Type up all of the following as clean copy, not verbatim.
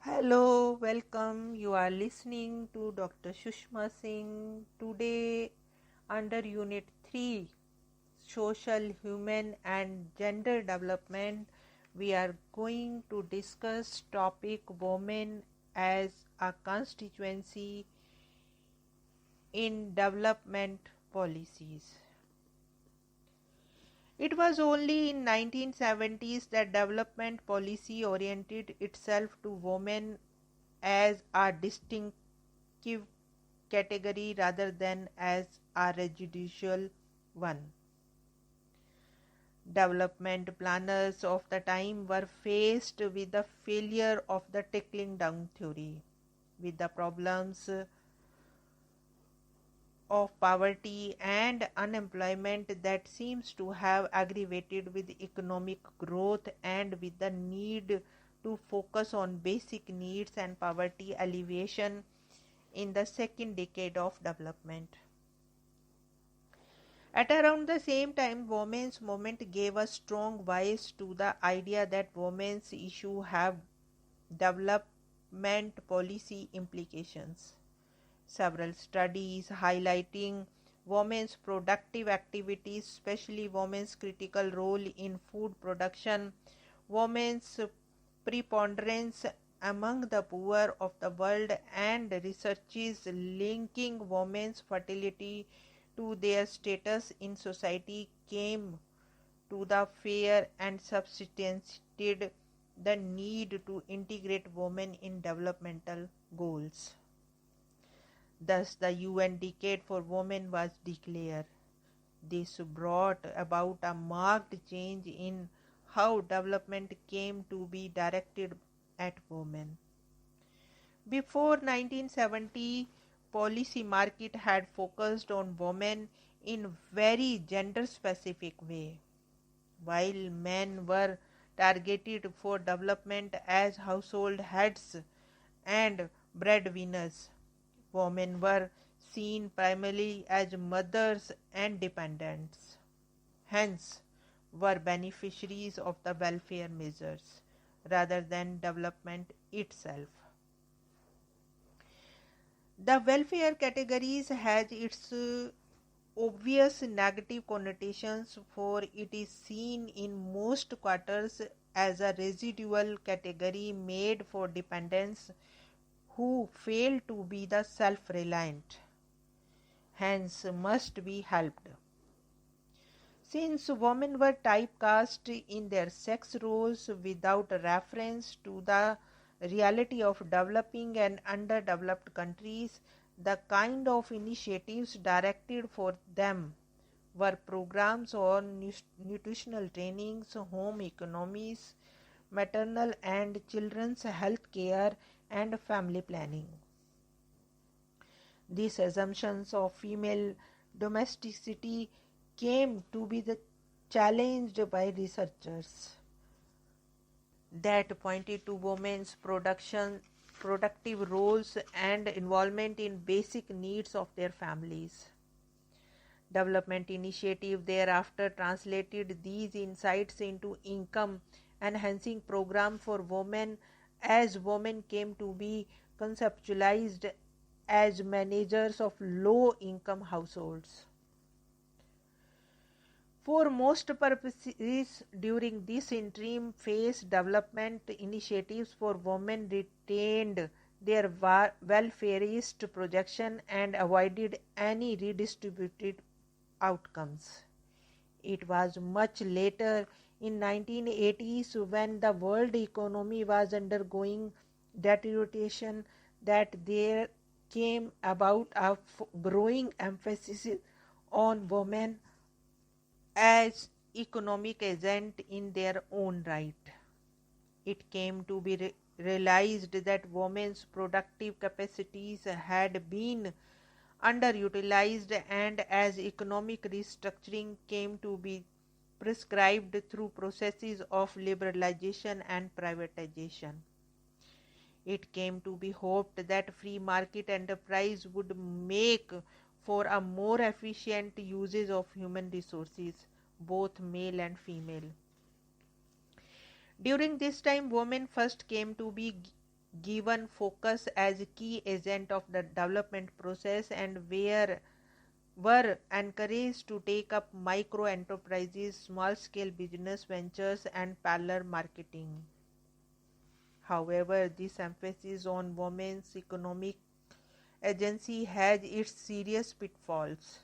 Hello, welcome. You are listening to Dr. Sushma Singh. Today, under Unit 3, Social, Human and Gender Development, we are going to discuss topic women as a constituency in development policies. It was only in 1970s that development policy oriented itself to women as a distinctive category rather than as a residual one. Development planners of the time were faced with the failure of the trickling down theory, with the problems of poverty and unemployment that seems to have aggravated with economic growth and with the need to focus on basic needs and poverty alleviation in the second decade of development. At around the same time, women's movement gave a strong voice to the idea that women's issues have development policy implications. Several studies highlighting women's productive activities, especially women's critical role in food production, women's preponderance among the poor of the world, and researches linking women's fertility to their status in society came to the fore and substantiated the need to integrate women in developmental goals. Thus, the UN Decade for Women was declared. This brought about a marked change in how development came to be directed at women. Before 1970, policy market had focused on women in very gender specific way. While men were targeted for development as household heads and breadwinners, women were seen primarily as mothers and dependents, hence were beneficiaries of the welfare measures rather than development itself. The welfare categories has its obvious negative connotations, for it is seen in most quarters as a residual category made for dependents who fail to be the self-reliant, hence must be helped. Since women were typecast in their sex roles without reference to the reality of developing and underdeveloped countries, the kind of initiatives directed for them were programs on nutritional trainings, home economies, maternal and children's health care, and family planning. These assumptions of female domesticity came to be challenged by researchers that pointed to women's productive roles and involvement in basic needs of their families. Development initiative thereafter translated these insights into income enhancing program for women as women came to be conceptualized as managers of low income households. For most purposes, during this interim phase, development initiatives for women retained their welfareist projection and avoided any redistributed outcomes. It was much later in 1980s when the world economy was undergoing deterioration that there came about a growing emphasis on women as economic agent in their own right. It came to be realized that women's productive capacities had been underutilized, and as economic restructuring came to be prescribed through processes of liberalization and privatization, it came to be hoped that free market enterprise would make for a more efficient usage of human resources, both male and female. During this time, women first came to be given focus as a key agent of the development process and were encouraged to take up micro enterprises, small scale business ventures, and parallel marketing. However, this emphasis on women's economic agency has its serious pitfalls.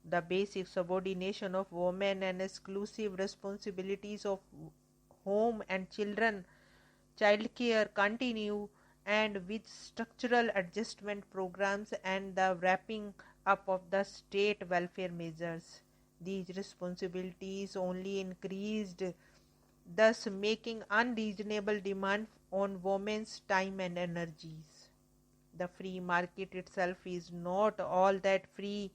The basic subordination of women and exclusive responsibilities of home and childcare continue, and with structural adjustment programs and the wrapping up of the state welfare measures, these responsibilities only increased, thus making unreasonable demand on women's time and energies. The free market itself is not all that free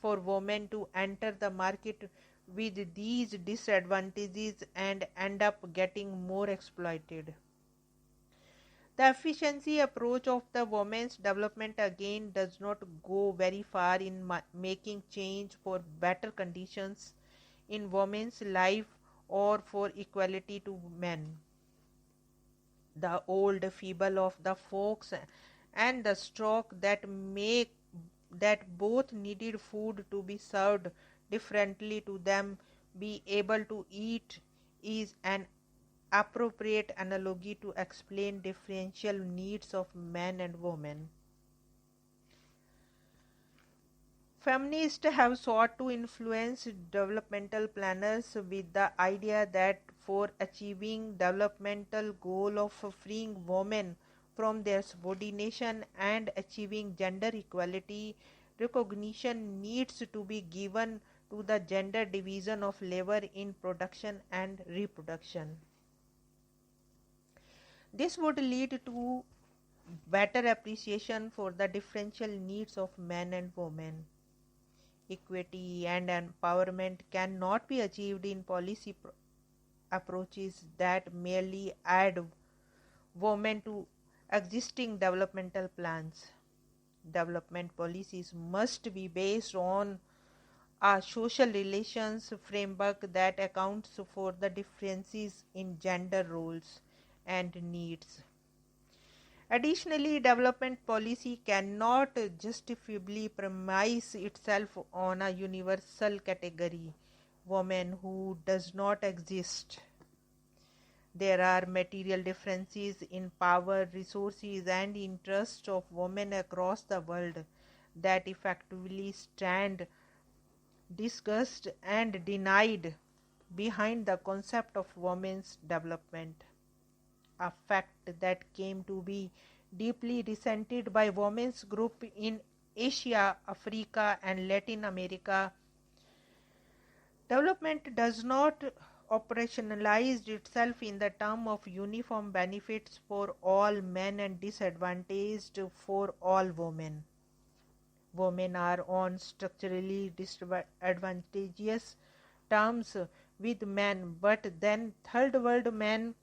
for women to enter the market with these disadvantages and end up getting more exploited. The efficiency approach of the women's development again does not go very far in making change for better conditions in women's life or for equality to men. The old fable of the fox and the stork that both needed food to be served differently to them be able to eat is an appropriate analogy to explain differential needs of men and women. Feminists have sought to influence developmental planners with the idea that for achieving developmental goal of freeing women from their subordination and achieving gender equality, recognition needs to be given to the gender division of labor in production and reproduction. This would lead to better appreciation for the differential needs of men and women. Equity and empowerment cannot be achieved in policy approaches that merely add women to existing developmental plans. Development policies must be based on a social relations framework that accounts for the differences in gender roles and needs. Additionally, development policy cannot justifiably premise itself on a universal category, woman, who does not exist. There are material differences in power, resources, and interests of women across the world that effectively stand discussed and denied behind the concept of women's development, a fact that came to be deeply resented by women's groups in Asia, Africa, and Latin America. Development does not operationalize itself in the term of uniform benefits for all men and disadvantaged for all women. Women are on structurally disadvantageous terms with men, but then third world men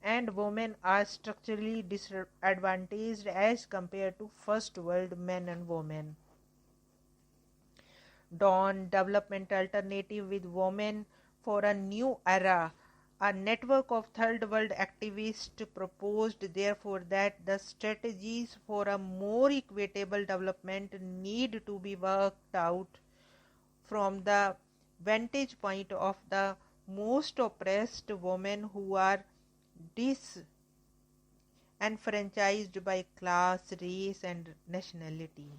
and women are structurally disadvantaged as compared to first world men and women. Dawn Development Alternative with Women for a New Era, a network of third world activists, proposed therefore that the strategies for a more equitable development need to be worked out from the vantage point of the most oppressed women who are disenfranchised by class, race, and nationality.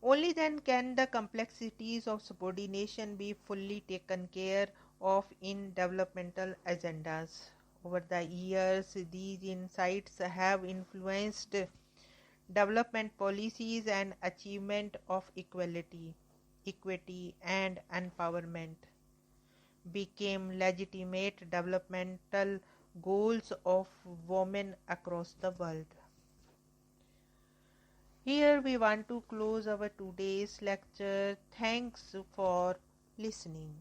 Only then can the complexities of subordination be fully taken care of in developmental agendas. Over the years, these insights have influenced development policies and achievement of equality, equity, and empowerment became legitimate developmental goals of women across the world. Here we want to close our today's lecture. Thanks for listening.